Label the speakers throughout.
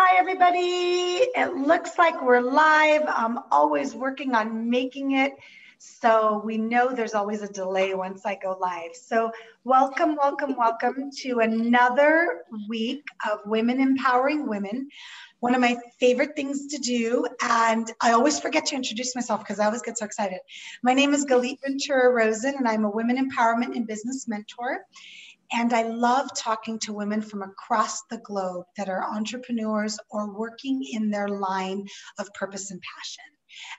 Speaker 1: Hi, everybody. It looks like we're live. I'm always working on making it, so we know there's always a delay once I go live. So welcome, welcome, welcome to another week of Women Empowering Women. One of my favorite things to do, and I always forget to introduce myself because I always get so excited. My name is Galit Ventura Rosen, and I'm a women empowerment and business mentor. And I love talking to women from across the globe that are entrepreneurs or working in their line of purpose and passion.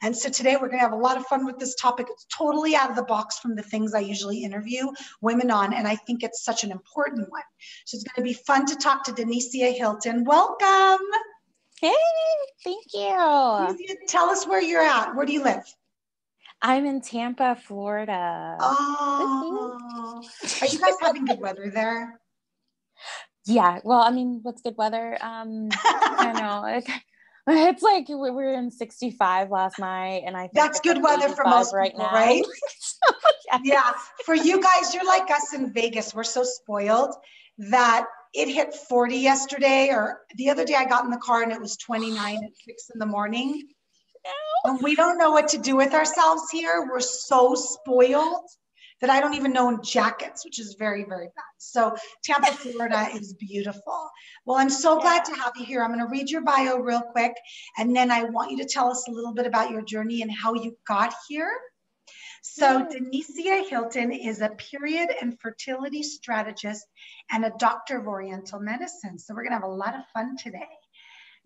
Speaker 1: And so today we're going to have a lot of fun with this topic. It's totally out of the box from the things I usually interview women on, and I think it's such an important one. So it's going to be fun to talk to DeNicea Hilton. Welcome.
Speaker 2: Hey, thank you.
Speaker 1: DeNicea, tell us where you're at. Where do you live?
Speaker 2: I'm in Tampa, Florida.
Speaker 1: Oh, are you guys having good weather there?
Speaker 2: Yeah, well, I mean, what's good weather? I know it's like we were in 65 last night, and I think
Speaker 1: that's good weather for most
Speaker 2: right
Speaker 1: people,
Speaker 2: now.
Speaker 1: right?
Speaker 2: So,
Speaker 1: yeah, for you guys, you're like us in Vegas. We're so spoiled that it hit 40 yesterday, or the other day I got in the car and it was 29 at 6 in the morning. And we don't know what to do with ourselves here. We're so spoiled that I don't even know in jackets, which is very, very bad. So Tampa, Florida is beautiful. Well, I'm so glad to have you here. I'm going to read your bio real quick, and then I want you to tell us a little bit about your journey and how you got here. So DeNicea Hilton is a period and fertility strategist and a doctor of Oriental medicine. So we're going to have a lot of fun today.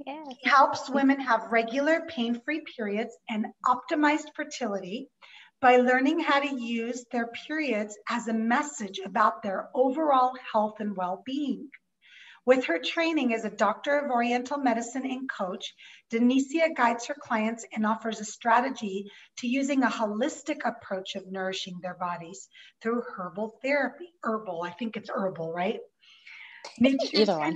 Speaker 2: Yes.
Speaker 1: He helps women have regular pain-free periods and optimized fertility by learning how to use their periods as a message about their overall health and well-being. With her training as a doctor of Oriental medicine and coach, DeNicea guides her clients and offers a strategy to using a holistic approach of nourishing their bodies through herbal therapy. I think it's herbal, right?
Speaker 2: Either one.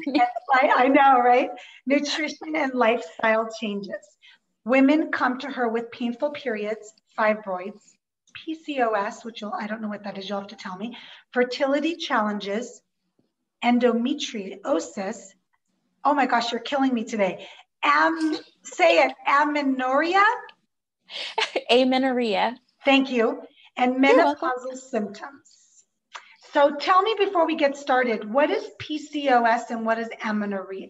Speaker 1: I know, right? Nutrition and lifestyle changes. Women come to her with painful periods, fibroids, PCOS, which I don't know what that is, you'll have to tell me, fertility challenges, endometriosis. Oh my gosh, you're killing me today. Say it, amenorrhea?
Speaker 2: Amenorrhea.
Speaker 1: Thank you. And menopausal symptoms. So tell me before we get started, what is PCOS and what is amenorrhea?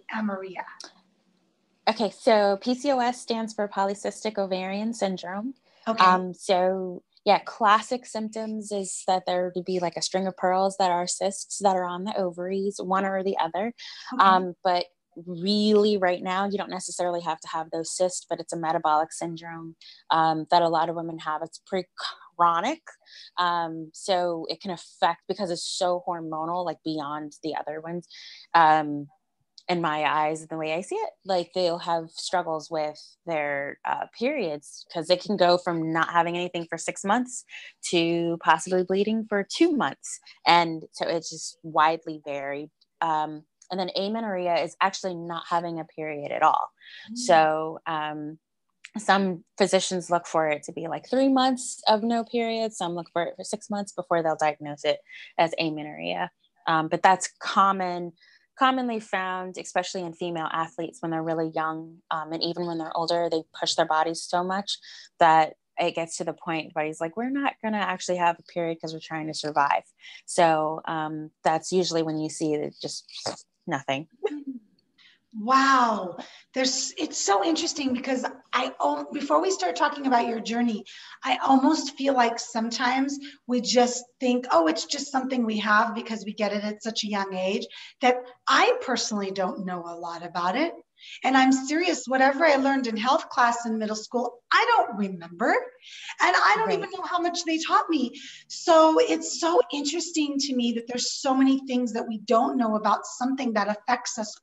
Speaker 2: Okay, so PCOS stands for polycystic ovarian syndrome.
Speaker 1: Okay.
Speaker 2: Classic symptoms is that there would be like a string of pearls that are cysts that are on the ovaries, one or the other. Okay. But really right now, you don't necessarily have to have those cysts, but it's a metabolic syndrome that a lot of women have. It's pretty chronic. So it can affect, because it's so hormonal, like beyond the other ones. In my eyes, the way I see it, like they'll have struggles with their periods, because they can go from not having anything for 6 months to possibly bleeding for 2 months. And so it's just widely varied. And then amenorrhea is actually not having a period at all. So some physicians look for it to be like 3 months of no period. Some look for it for 6 months before they'll diagnose it as amenorrhea. But that's commonly found, especially in female athletes when they're really young, and even when they're older, they push their bodies so much that it gets to the point where he's like, we're not going to actually have a period because we're trying to survive. So that's usually when you see it, just nothing.
Speaker 1: Wow. It's so interesting because before we start talking about your journey, I almost feel like sometimes we just think, oh, it's just something we have because we get it at such a young age, that I personally don't know a lot about it. And I'm serious, whatever I learned in health class in middle school, I don't remember. And I don't even know how much they taught me. So it's so interesting to me that there's so many things that we don't know about something that affects us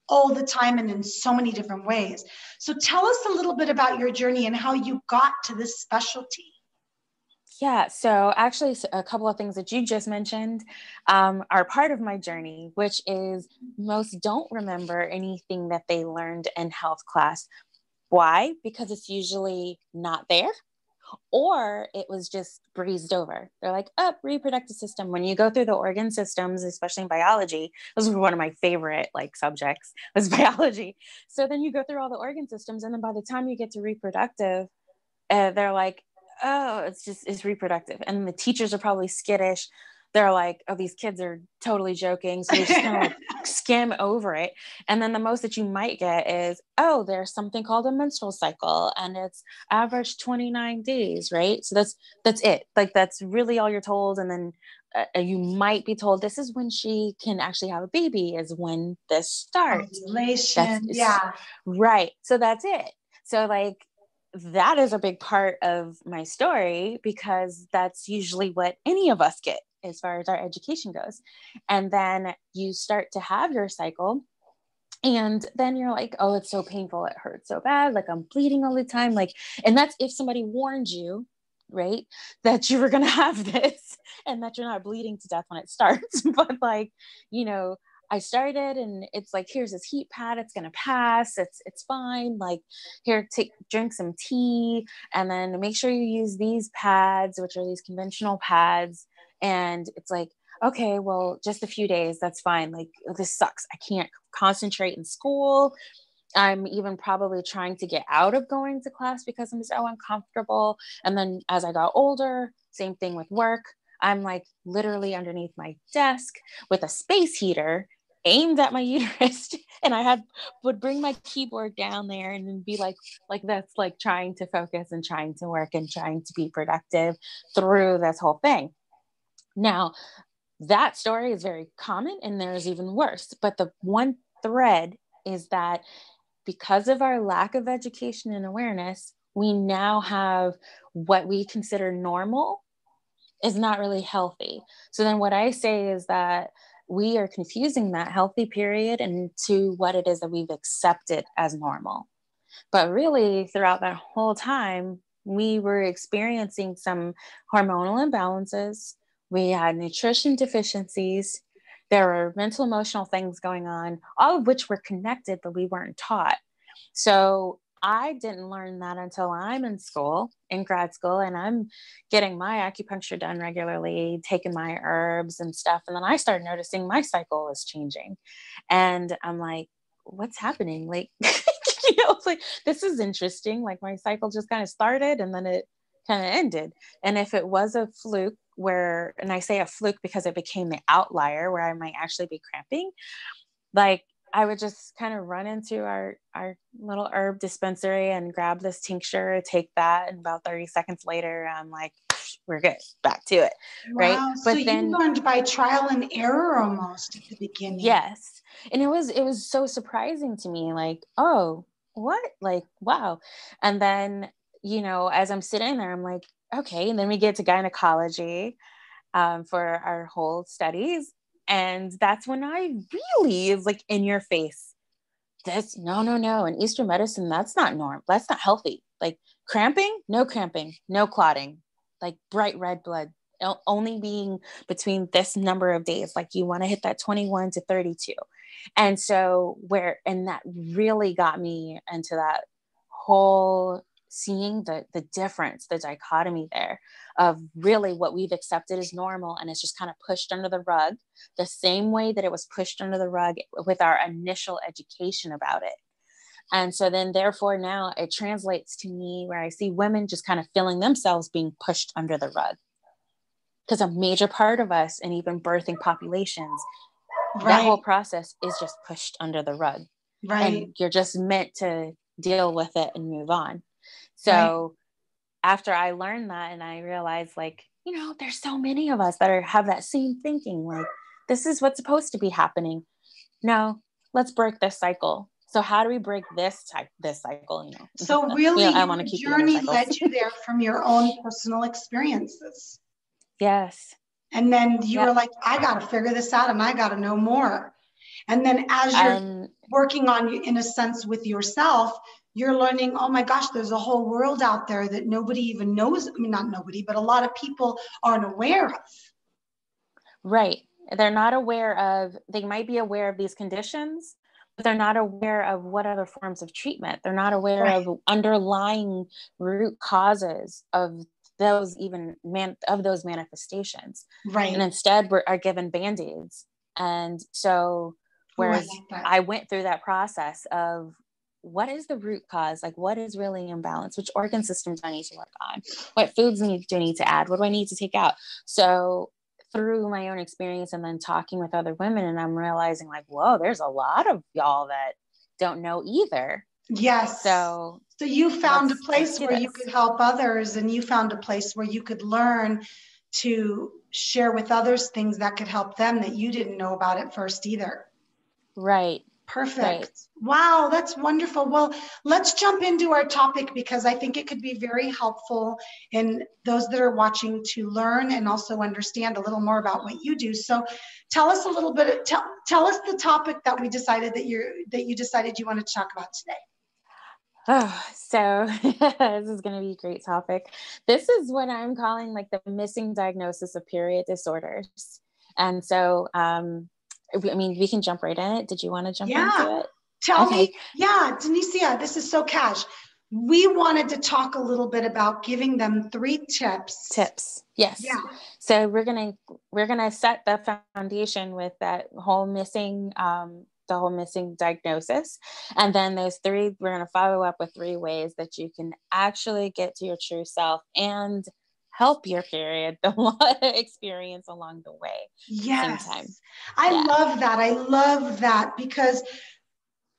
Speaker 1: all the time and in so many different ways. So tell us a little bit about your journey and how you got to this specialty.
Speaker 2: Yeah, so actually a couple of things that you just mentioned are part of my journey, which is most don't remember anything that they learned in health class. Why? Because it's usually not there, or it was just breezed over. They're like, oh, reproductive system. When you go through the organ systems, especially in biology, this was one of my favorite like subjects was biology. So then you go through all the organ systems, and then by the time you get to reproductive, they're like, oh, it's reproductive. And the teachers are probably skittish. They're like, oh, these kids are totally joking. So they just kind of like skim over it. And then the most that you might get is, oh, there's something called a menstrual cycle and it's average 29 days, right? So that's it. Like, that's really all you're told. And then you might be told this is when she can actually have a baby, is when this starts.
Speaker 1: Ovulation, yeah.
Speaker 2: Right. So that's it. So like, that is a big part of my story, because that's usually what any of us get as far as our education goes. And then you start to have your cycle, and then you're like, oh, it's so painful. It hurts so bad. Like, I'm bleeding all the time. Like, and that's if somebody warned you, right, that you were going to have this and that you're not bleeding to death when it starts. But like, I started, and it's like, here's this heat pad. It's going to pass. It's fine. Like, here, drink some tea, and then make sure you use these pads, which are these conventional pads. And it's like, okay, well, just a few days. That's fine. Like, this sucks. I can't concentrate in school. I'm even probably trying to get out of going to class because I'm so uncomfortable. And then as I got older, same thing with work. I'm like literally underneath my desk with a space heater aimed at my uterus, and I would bring my keyboard down there and then be like that's like trying to focus and trying to work and trying to be productive through this whole thing. Now, that story is very common, and there's even worse. But the one thread is that because of our lack of education and awareness, we now have what we consider normal is not really healthy. So then what I say is that we are confusing that healthy period into what it is that we've accepted as normal. But really, throughout that whole time, we were experiencing some hormonal imbalances. We had nutrition deficiencies. There were mental, emotional things going on, all of which were connected, but we weren't taught. So I didn't learn that until I'm in grad school, and I'm getting my acupuncture done regularly, taking my herbs and stuff. And then I started noticing my cycle was changing. And I'm like, what's happening? Like, it's like, this is interesting. Like, my cycle just kind of started and then it kind of ended. And if it was a fluke and I say a fluke because it became the outlier where I might actually be cramping, like, I would just kind of run into our little herb dispensary and grab this tincture, take that, and about 30 seconds later, I'm like, we're good, back to it.
Speaker 1: Wow.
Speaker 2: Right.
Speaker 1: But so you learned by trial and error almost at the beginning.
Speaker 2: Yes. And it was so surprising to me, like, oh, what? Like, wow. And then, as I'm sitting there, I'm like, okay. And then we get to gynecology for our whole studies. And that's when I really is like in your face. That's no. In Eastern medicine, that's not normal. That's not healthy. Like, cramping, no clotting, like bright red blood, only being between this number of days. Like, you want to hit that 21 to 32. And so and that really got me into that whole seeing the difference, the dichotomy there of really what we've accepted as normal, and it's just kind of pushed under the rug the same way that it was pushed under the rug with our initial education about it. And so then therefore now it translates to me where I see women just kind of feeling themselves being pushed under the rug, because a major part of us and even birthing populations, that whole process is just pushed under the rug. And you're just meant to deal with it and move on. So after I learned that, and I realized, like, there's so many of us that have that same thinking, like, this is what's supposed to be happening. No, let's break this cycle. So how do we break this cycle?
Speaker 1: So really, I want to keep journey led you there from your own personal experiences.
Speaker 2: Yes.
Speaker 1: And then you were like, I got to figure this out, and I got to know more. And then as you're working on, in a sense, with yourself, you're learning, oh my gosh, there's a whole world out there that nobody even knows. I mean, not nobody, but a lot of people aren't aware of.
Speaker 2: Right. They're not aware of, they might be aware of these conditions, they're not aware of what other forms of treatment. They're not aware
Speaker 1: Right.
Speaker 2: of underlying root causes of those of those manifestations. And
Speaker 1: Right.
Speaker 2: instead are given band-aids. And so,
Speaker 1: Oh, I
Speaker 2: whereas
Speaker 1: like that.
Speaker 2: I went through that process of what is the root cause? Like, what is really imbalanced? Which organ systems do I need to work on? What foods do I need to add? What do I need to take out? So through my own experience and then talking with other women, and I'm realizing like, whoa, there's a lot of y'all that don't know either.
Speaker 1: Yes.
Speaker 2: So
Speaker 1: You found a place
Speaker 2: let's do
Speaker 1: where you
Speaker 2: this.
Speaker 1: could help others, and you found a place where you could learn to share with others things that could help them that you didn't know about at first either.
Speaker 2: Right.
Speaker 1: Perfect.
Speaker 2: Right.
Speaker 1: Wow, that's wonderful. Well, let's jump into our topic because I think it could be very helpful in those that are watching to learn and also understand a little more about what you do. So tell us a little bit, tell us the topic that we decided that you decided you wanted to talk about today.
Speaker 2: Oh, so this is going to be a great topic. This is what I'm calling like the missing diagnosis of period disorders. And so, I mean, we can jump right in it. Did you want to jump into it?
Speaker 1: Tell
Speaker 2: Okay.
Speaker 1: me, DeNicea, this is so cash. We wanted to talk a little bit about giving them 3 tips.
Speaker 2: Yes.
Speaker 1: Yeah.
Speaker 2: So we're gonna set the foundation with that whole missing the whole missing diagnosis, and then we're gonna follow up with 3 ways that you can actually get to your true self and help your period experience along the way.
Speaker 1: Yes.
Speaker 2: Same time.
Speaker 1: I love that. I love that because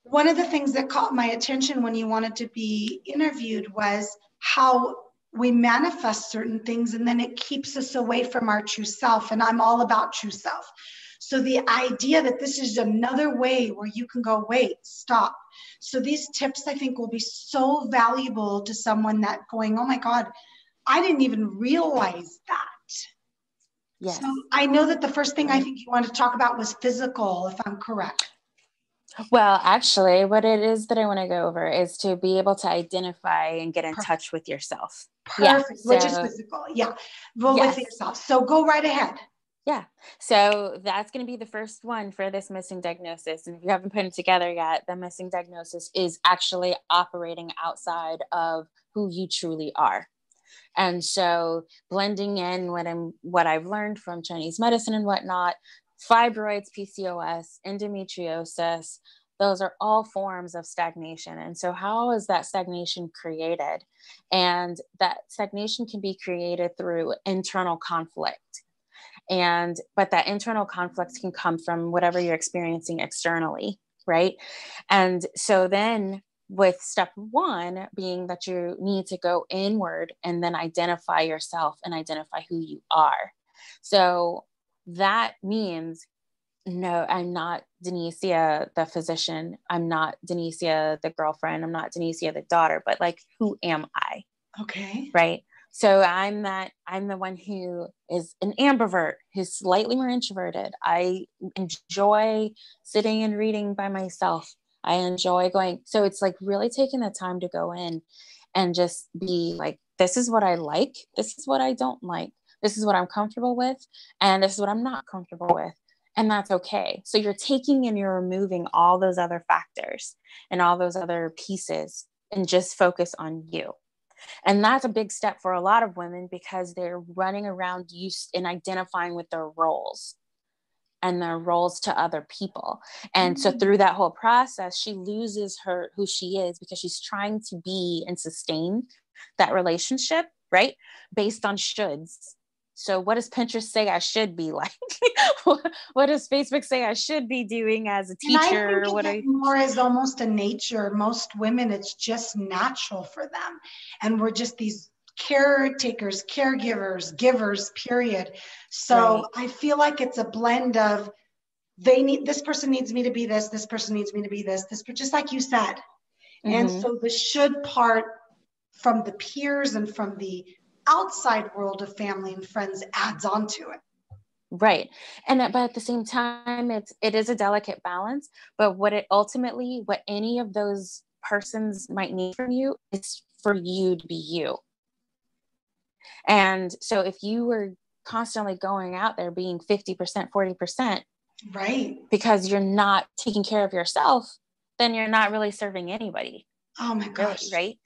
Speaker 1: one of the things that caught my attention when you wanted to be interviewed was how we manifest certain things and then it keeps us away from our true self. And I'm all about true self. So the idea that this is another way where you can go, wait, stop. So these tips I think will be so valuable to someone that going, oh my God, I didn't even realize that.
Speaker 2: Yes.
Speaker 1: So I know that the first thing I think you wanted to talk about was physical, if I'm correct.
Speaker 2: Well, actually, what it is that I want to go over is to be able to identify and get in touch with yourself.
Speaker 1: Perfect, which is physical. Yeah, well, with yourself. So go right ahead.
Speaker 2: Yeah. So that's going to be the first one for this missing diagnosis. And if you haven't put it together yet, the missing diagnosis is actually operating outside of who you truly are. And so blending in what I've learned from Chinese medicine and whatnot, fibroids, PCOS, endometriosis, those are all forms of stagnation. And so how is that stagnation created? And that stagnation can be created through internal conflict. But that internal conflict can come from whatever you're experiencing externally, right? And so then with step 1 being that you need to go inward and then identify yourself and identify who you are. So that means, no, I'm not DeNicea, the physician. I'm not DeNicea, the girlfriend. I'm not DeNicea, the daughter, but like, who am I?
Speaker 1: Okay.
Speaker 2: Right. So I'm the one who is an ambivert, who's slightly more introverted. I enjoy sitting and reading by myself. I enjoy going. So it's like really taking the time to go in and just be like, this is what I like. This is what I don't like. This is what I'm comfortable with. And this is what I'm not comfortable with. And that's okay. So you're taking and you're removing all those other factors and all those other pieces and just focus on you. And that's a big step for a lot of women because they're running around used and identifying with their roles and their roles to other people. And so through that whole process, she loses who she is because she's trying to be and sustain that relationship, right? Based on shoulds. So what does Pinterest say I should be like? What does Facebook say I should be doing as a teacher?
Speaker 1: And I think more as almost a nature. Most women, it's just natural for them. And we're just these caretakers, caregivers, givers, period. So right. I feel like it's a blend of this person needs me to be this person needs me to be this, just like you said. Mm-hmm. And so the should part from the peers and from the outside world of family and friends adds on to it.
Speaker 2: Right. But at the same time, it is a delicate balance, but what any of those persons might need from you is for you to be you. And so if you were constantly going out there being 50%, 40%,
Speaker 1: right,
Speaker 2: because you're not taking care of yourself, then you're not really serving anybody.
Speaker 1: Oh my gosh.
Speaker 2: Really, right?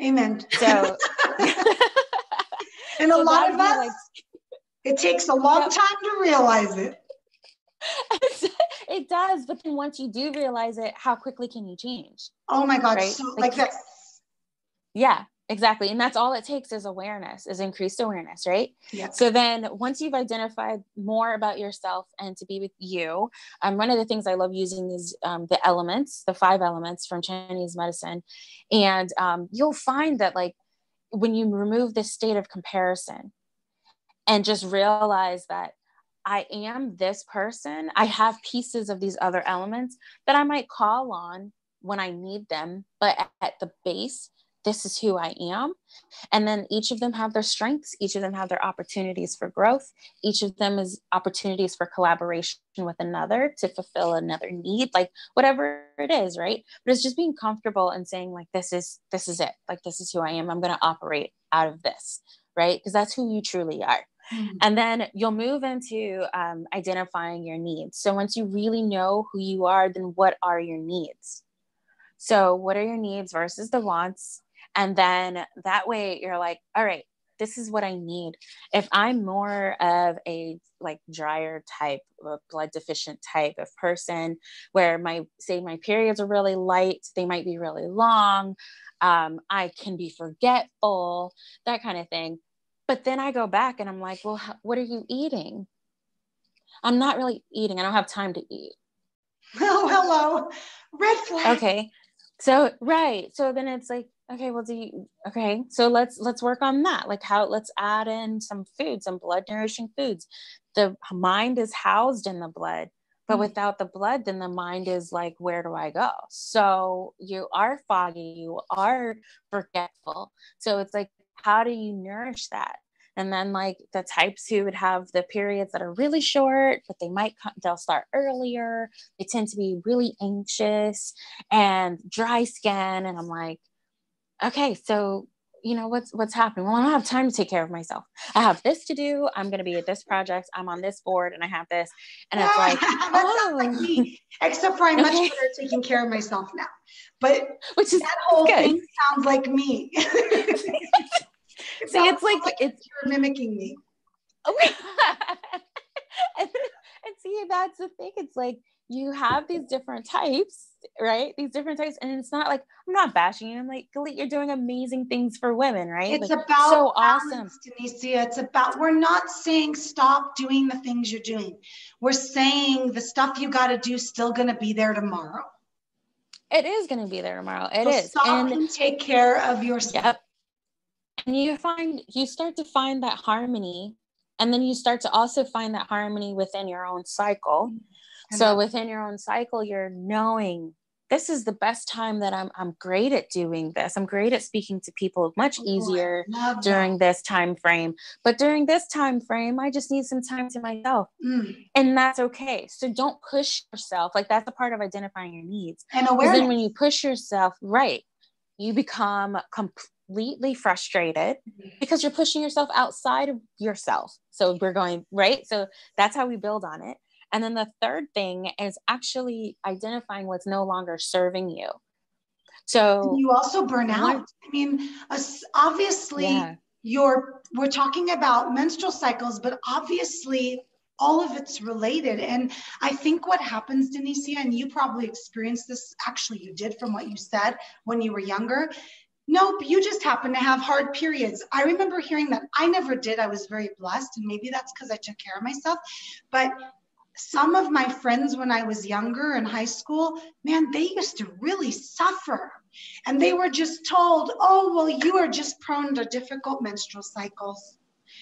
Speaker 1: Amen.
Speaker 2: So,
Speaker 1: and a
Speaker 2: so
Speaker 1: lot of us,
Speaker 2: like,
Speaker 1: it takes a long time to realize it.
Speaker 2: It does. But then once you do realize it, how quickly can you change?
Speaker 1: Oh my God.
Speaker 2: Right?
Speaker 1: So like this.
Speaker 2: Yeah, exactly. And that's all it takes is awareness, is increased awareness, right?
Speaker 1: Yeah.
Speaker 2: So then once you've identified more about yourself and to be with you, one of the things I love using is the elements, the 5 elements from Chinese medicine. And you'll find that like when you remove this state of comparison and just realize that I am this person, I have pieces of these other elements that I might call on when I need them, but at the base, this is who I am. And then each of them have their strengths. Each of them have their opportunities for growth. Each of them is opportunities for collaboration with another to fulfill another need, like whatever it is, right? But it's just being comfortable and saying like, this is it. Like, this is who I am. I'm going to operate out of this, right? Because that's who you truly are. Mm-hmm. And then you'll move into identifying your needs. So once you really know who you are, then what are your needs? So what are your needs versus the wants? And then that way you're like, all right, this is what I need. If I'm more of a like drier type, a blood deficient type of person where my periods are really light, they might be really long. I can be forgetful, that kind of thing. But then I go back and I'm like, well, what are you eating? I'm not really eating. I don't have time to eat.
Speaker 1: Oh, hello. Red flag.
Speaker 2: Okay. So, right. So then it's like, okay, well, okay. So let's work on that. Like let's add in some food, some blood nourishing foods. The mind is housed in the blood, but without the blood, then the mind is like, where do I go? So you are foggy, you are forgetful. So it's like, how do you nourish that? And then like the types who would have the periods that are really short, but they'll start earlier. They tend to be really anxious and dry skin. And I'm like, okay, so you know, what's happening? Well, I don't have time to take care of myself. I have this to do. I'm going to be at this project. I'm on this board and I have this. And it's like,
Speaker 1: that sounds like me, except for I'm much better at taking care of myself now. But
Speaker 2: which is
Speaker 1: that whole
Speaker 2: good.
Speaker 1: thing sounds like me.
Speaker 2: See, it's like
Speaker 1: you're mimicking me.
Speaker 2: and see, that's the thing. It's like you have these different types, right? These different types, and it's not like I'm not bashing you. I'm like, Galit, you're doing amazing things for women, right?
Speaker 1: It's
Speaker 2: like,
Speaker 1: about
Speaker 2: so
Speaker 1: balance,
Speaker 2: awesome,
Speaker 1: DeNicea. It's about, we're not saying stop doing the things you're doing. We're saying the stuff you got to do still going to be there tomorrow.
Speaker 2: It is going to be there tomorrow. It
Speaker 1: so
Speaker 2: is.
Speaker 1: Stop and take care of yourself.
Speaker 2: Yep. And you start to find that harmony, and then you start to also find that harmony within your own cycle. So within your own cycle, you're knowing this is the best time that I'm great at doing this. I'm great at speaking to people, much easier during this time frame. But during this time frame, I just need some time to myself. And that's okay. So don't push yourself. Like that's a part of identifying your needs.
Speaker 1: And awareness.
Speaker 2: Then when you push yourself, right, you become completely frustrated because you're pushing yourself outside of yourself. So we're going, right? So that's how we build on it. And then the third thing is actually identifying what's no longer serving you. So
Speaker 1: you also burn out. I mean, obviously we're talking about menstrual cycles, but obviously all of it's related. And I think what happens, DeNicea, and you probably experienced this, actually you did from what you said when you were younger. Nope, you just happen to have hard periods. I remember hearing that. I never did. I was very blessed. And maybe that's because I took care of myself. But some of my friends when I was younger in high school, man, they used to really suffer. And they were just told, oh, well, you are just prone to difficult menstrual cycles.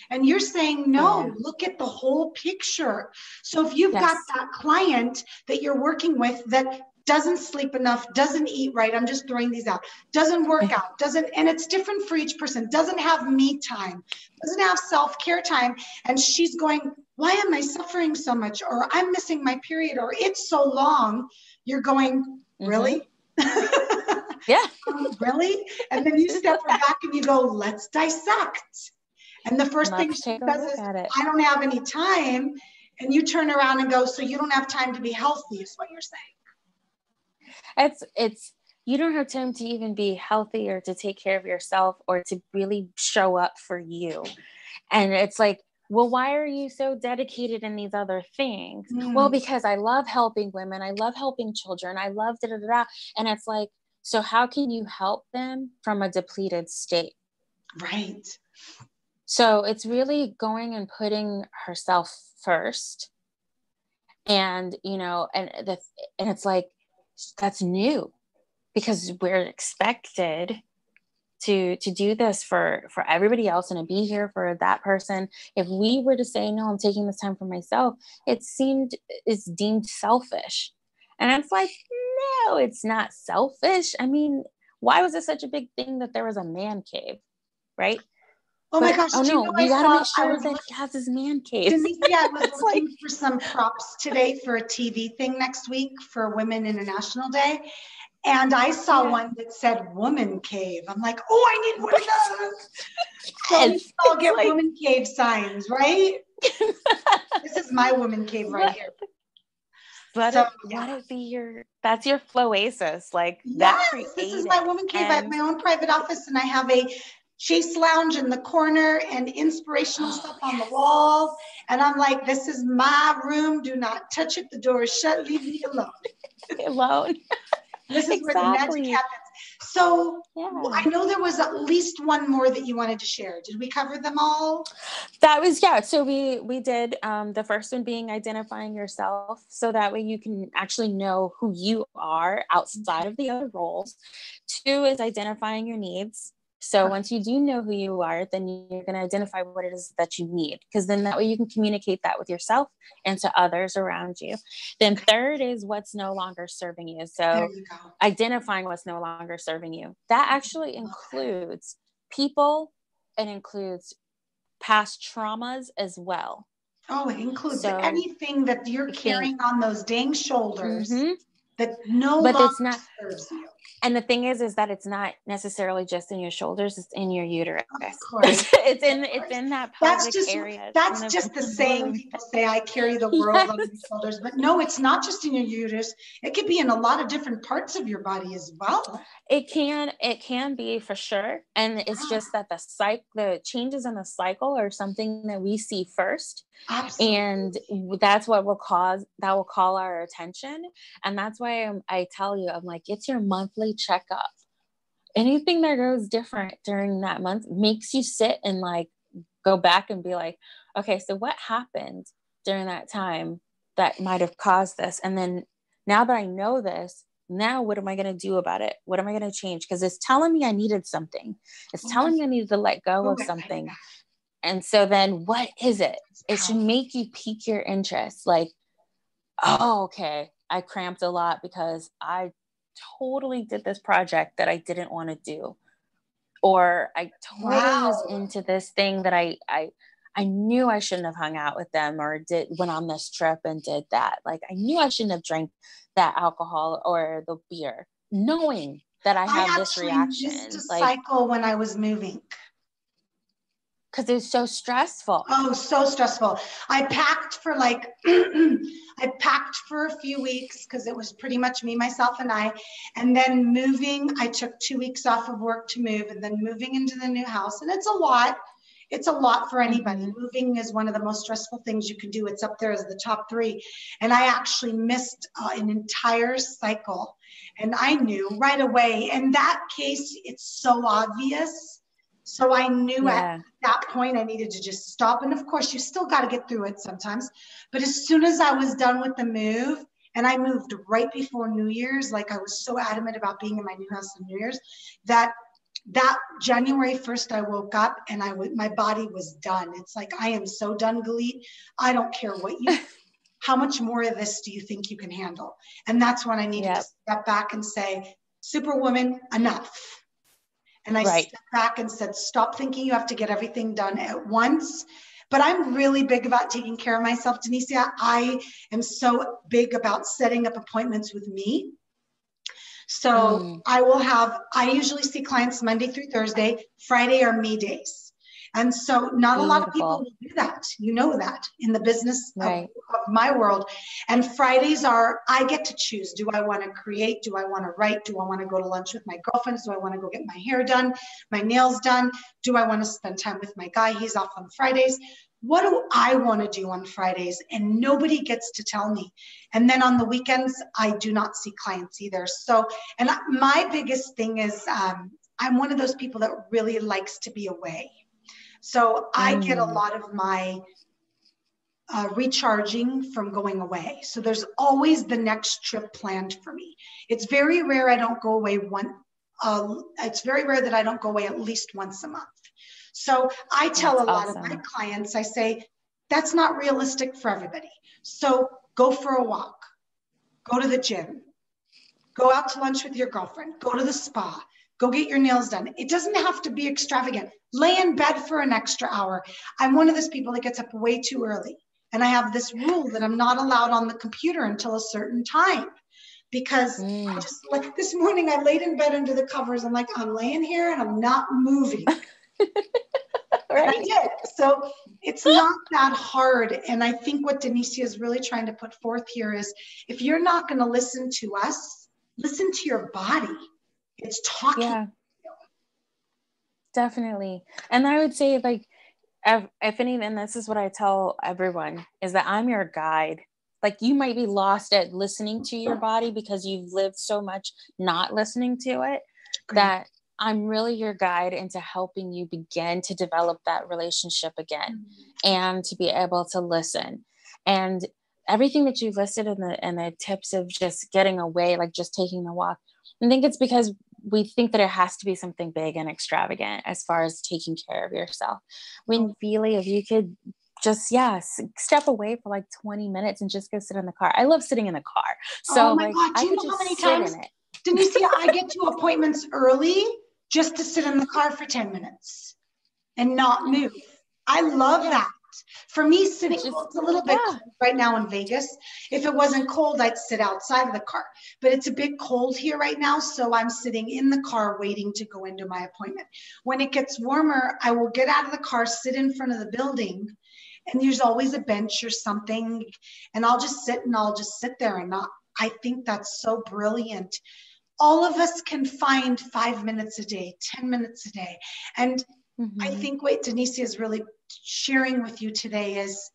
Speaker 1: And you're saying, no, look at the whole picture. So if you've got that client that you're working with that doesn't sleep enough, doesn't eat right, I'm just throwing these out, doesn't work out, and it's different for each person, doesn't have me time, doesn't have self-care time, and she's going, why am I suffering so much? Or I'm missing my period, or it's so long. You're going, really?
Speaker 2: Yeah.
Speaker 1: Really? And then you step back and you go, let's dissect. And the first thing she says is, I don't have any time. And you turn around and go, so you don't have time to be healthy, is what you're saying.
Speaker 2: It's, you don't have time to even be healthy or to take care of yourself or to really show up for you. And it's like, well, why are you so dedicated in these other things? Well, because I love helping women. I love helping children. I love da, da, da, da. And it's like, so how can you help them from a depleted state?
Speaker 1: Right.
Speaker 2: So it's really going and putting herself first. And, you know, and it's like, that's new because we're expected to do this for everybody else and to be here for that person. If we were to say, no, I'm taking this time for myself, it's deemed selfish. And it's like, no, it's not selfish. I mean, why was it such a big thing that there was a man cave, right?
Speaker 1: Oh my gosh.
Speaker 2: Oh
Speaker 1: do
Speaker 2: no,
Speaker 1: you know
Speaker 2: we got to make sure that he has his man cave.
Speaker 1: DeNicea, I was looking for some props today for a TV thing next week for Women International Day. And I saw one that said woman cave. I'm like, oh, I need one of those. So we all get like, woman cave signs, right? This is my woman cave right here.
Speaker 2: Let it be that's your floasis. Like,
Speaker 1: yes, this is my woman cave. I have my own private office and I have a Chase lounge in the corner and inspirational stuff on the wall. And I'm like, this is my room. Do not touch it. The door is shut. Leave me alone. This is where the magic happens. So I know there was at least one more that you wanted to share. Did we cover them all?
Speaker 2: That was, so we did the first one being identifying yourself. So that way you can actually know who you are outside of the other roles. 2 is identifying your needs. So once you do know who you are, then you're going to identify what it is that you need, because then that way you can communicate that with yourself and to others around you. Then 3rd is what's no longer serving you. So identifying what's no longer serving you. That actually includes people. It includes past traumas as well.
Speaker 1: Oh, it includes anything that you're carrying on those dang shoulders that no longer serves you.
Speaker 2: And the thing is that it's not necessarily just in your shoulders; it's in your uterus.
Speaker 1: Of course,
Speaker 2: it's in that pelvic area.
Speaker 1: That's just the saying when people say, "I carry the world on my shoulders," but no, it's not just in your uterus. It could be in a lot of different parts of your body as well.
Speaker 2: It can be for sure, and it's just that the changes in the cycle are something that we see first. Absolutely. And that's what will call our attention. And that's why I tell you, I'm like, it's your monthly checkup. Anything that goes different during that month makes you sit and like go back and be like, okay, so what happened during that time that might have caused this? And then now that I know this, now what am I going to do about it? What am I going to change? Because it's telling me I needed something. It's telling me I needed to let go of something. And so then what is it? It should make you pique your interest. Like, oh, okay, I cramped a lot because I totally did this project that I didn't want to do. Or I totally was into this thing that I knew I shouldn't have hung out with them or went on this trip and did that. Like, I knew I shouldn't have drank that alcohol or the beer, knowing that I have this reaction.
Speaker 1: I missed a cycle when I was moving.
Speaker 2: Because it was so stressful.
Speaker 1: Oh, so stressful. I packed for a few weeks because it was pretty much me, myself, and I. And then moving, I took 2 weeks off of work to move, and then moving into the new house. And it's a lot. It's a lot for anybody. Moving is one of the most stressful things you can do. It's up there as the top 3. And I actually missed an entire cycle. And I knew right away. In that case, it's so obvious. So I knew at that point I needed to just stop. And of course, you still got to get through it sometimes. But as soon as I was done with the move, and I moved right before New Year's, like I was so adamant about being in my new house on New Year's, that January 1st, I woke up and my body was done. It's like, I am so done, Galit. I don't care how much more of this do you think you can handle? And that's when I needed to step back and say, Superwoman, enough. And I stepped back and said, stop thinking you have to get everything done at once. But I'm really big about taking care of myself, DeNicea. I am so big about setting up appointments with me. So I usually see clients Monday through Thursday. Friday are me days. And so not a lot of people
Speaker 2: Beautiful.
Speaker 1: will do that. You know that in the business
Speaker 2: Right.
Speaker 1: of my world. And Fridays are, I get to choose. Do I want to create? Do I want to write? Do I want to go to lunch with my girlfriends? Do I want to go get my hair done, my nails done? Do I want to spend time with my guy? He's off on Fridays. What do I want to do on Fridays? And nobody gets to tell me. And then on the weekends, I do not see clients either. So, and my biggest thing is I'm one of those people that really likes to be away. So I get a lot of my recharging from going away. So there's always the next trip planned for me. It's very rare I don't go away it's very rare that I don't go away at least once a month. So I tell
Speaker 2: That's
Speaker 1: a lot of my
Speaker 2: awesome.
Speaker 1: clients, I say, that's not realistic for everybody. So go for a walk, go to the gym, go out to lunch with your girlfriend, go to the spa, go get your nails done. It doesn't have to be extravagant. Lay in bed for an extra hour. I'm one of those people that gets up way too early. And I have this rule that I'm not allowed on the computer until a certain time. Because I just, like this morning, I laid in bed under the covers. I'm like, I'm laying here and I'm not moving.
Speaker 2: Right.
Speaker 1: And I did. So it's not that hard. And I think what DeNicea is really trying to put forth here is, if you're not going to listen to us, listen to your body. It's talking.
Speaker 2: Yeah, definitely. And I would say, like, if anything, this is what I tell everyone, is that I'm your guide. Like, you might be lost at listening to your body because you've lived so much not listening to it, that I'm really your guide into helping you begin to develop that relationship again, and to be able to listen. And everything that you've listed in the tips of just getting away, like just taking the walk, I think it's because we think that it has to be something big and extravagant as far as taking care of yourself. When really, if you could just, step away for like 20 minutes and just go sit in the car. I love sitting in the car. So
Speaker 1: oh my
Speaker 2: like,
Speaker 1: God, do
Speaker 2: I
Speaker 1: you
Speaker 2: could
Speaker 1: know how
Speaker 2: just
Speaker 1: many
Speaker 2: sit
Speaker 1: times,
Speaker 2: in it.
Speaker 1: DeNicea, I get to appointments early just to sit in the car for 10 minutes and not move. I love that. For me, sitting, well, it's a little bit cold right now in Vegas. If it wasn't cold, I'd sit outside of the car. But it's a bit cold here right now, so I'm sitting in the car waiting to go into my appointment. When it gets warmer, I will get out of the car, sit in front of the building, and there's always a bench or something, and I'll just sit there and not. I think that's so brilliant. All of us can find 5 minutes a day, 10 minutes a day. And I think what DeNicea is really sharing with you today is,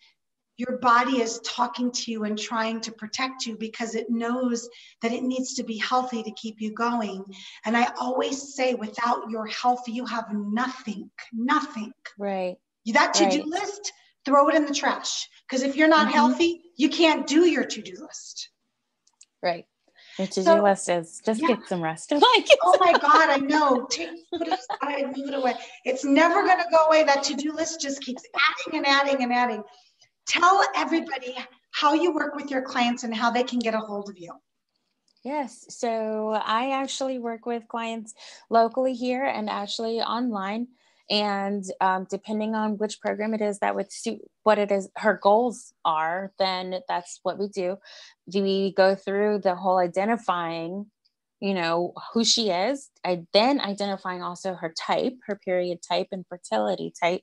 Speaker 1: your body is talking to you and trying to protect you because it knows that it needs to be healthy to keep you going. And I always say, without your health, you have nothing.
Speaker 2: Right.
Speaker 1: That to-do list, throw it in the trash. Because if you're not healthy, you can't do your to-do list.
Speaker 2: Right. Your to-do list is just get some rest.
Speaker 1: Oh my God, I know. Put it aside, move it away. It's never going to go away. That to-do list just keeps adding and adding and adding. Tell everybody how you work with your clients and how they can get a hold of you.
Speaker 2: Yes. So I actually work with clients locally here and actually online. And depending on which program it is that would suit what it is her goals are, then that's what we do. We go through the whole identifying, who she is. Then identifying also her type, her period type and fertility type.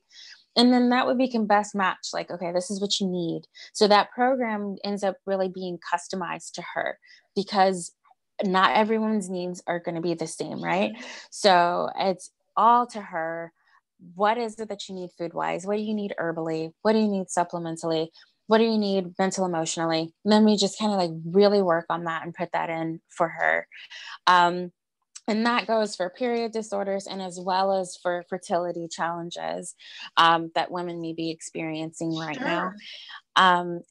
Speaker 2: And then that would become best match. Like, okay, this is what you need. So that program ends up really being customized to her, because not everyone's needs are going to be the same, right? So it's all to her. What is it that you need food wise? What do you need herbally? What do you need supplementally? What do you need mental, emotionally? And then we just kind of like really work on that and put that in for her. And that goes for period disorders and as well as for fertility challenges that women may be experiencing right now.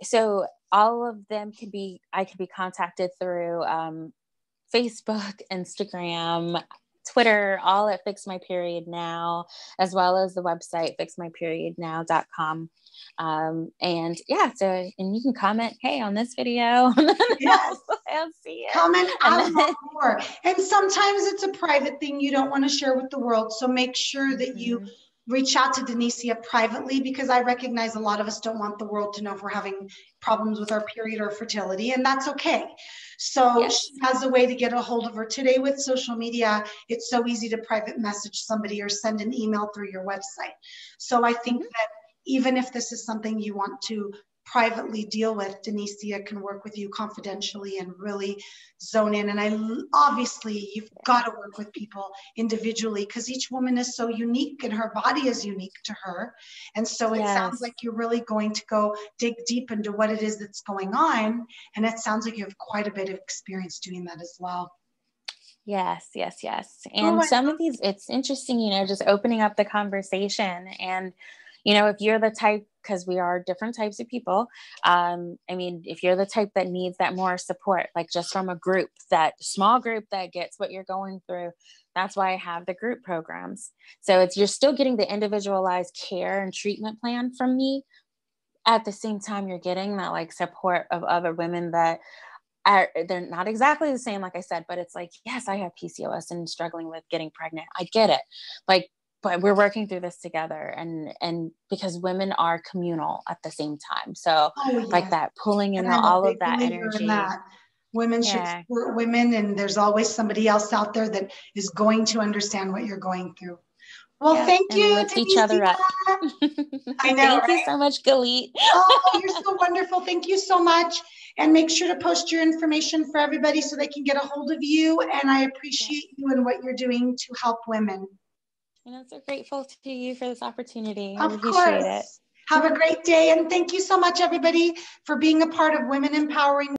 Speaker 2: So all of them I could be contacted through Facebook, Instagram, Twitter, all at Fix My Period Now, as well as the website fixmyperiodnow.com. And you can comment, hey, on this video.
Speaker 1: Yes.
Speaker 2: I'll see it.
Speaker 1: Comment, I love more. And sometimes it's a private thing you don't want to share with the world. So make sure that you reach out to DeNicea privately, because I recognize a lot of us don't want the world to know if we're having problems with our period or fertility, and that's okay. So
Speaker 2: Yes.
Speaker 1: she has a way to get a hold of her. Today with social media, it's so easy to private message somebody or send an email through your website. So I think that even if this is something you want to privately deal with, DeNicea can work with you confidentially and really zone in. And obviously you've got to work with people individually, because each woman is so unique and her body is unique to her. And so it sounds like you're really going to go dig deep into what it is that's going on. And it sounds like you have quite a bit of experience doing that as well.
Speaker 2: Yes. And some of these, it's interesting, you know, just opening up the conversation. And, you know, if you're the type, because we are different types of people. I mean, if you're the type that needs that more support, like just from a group, that small group that gets what you're going through, that's why I have the group programs. So you're still getting the individualized care and treatment plan from me. At the same time, you're getting that like support of other women that they're not exactly the same, like I said, but it's like, yes, I have PCOS and struggling with getting pregnant. I get it. Like, but we're working through this together, and because women are communal at the same time. So like that pulling in all of that energy.
Speaker 1: That. Women should support women, and there's always somebody else out there that is going to understand what you're going through. Well, thank you.
Speaker 2: Lift each other up.
Speaker 1: I know.
Speaker 2: Thank you so much, Galit.
Speaker 1: Oh, you're so wonderful. Thank you so much. And make sure to post your information for everybody so they can get a hold of you. And I appreciate you and what you're doing to help women.
Speaker 2: And I'm so grateful to you for this opportunity.
Speaker 1: I
Speaker 2: appreciate it.
Speaker 1: Have a great day. And thank you so much, everybody, for being a part of Women Empowering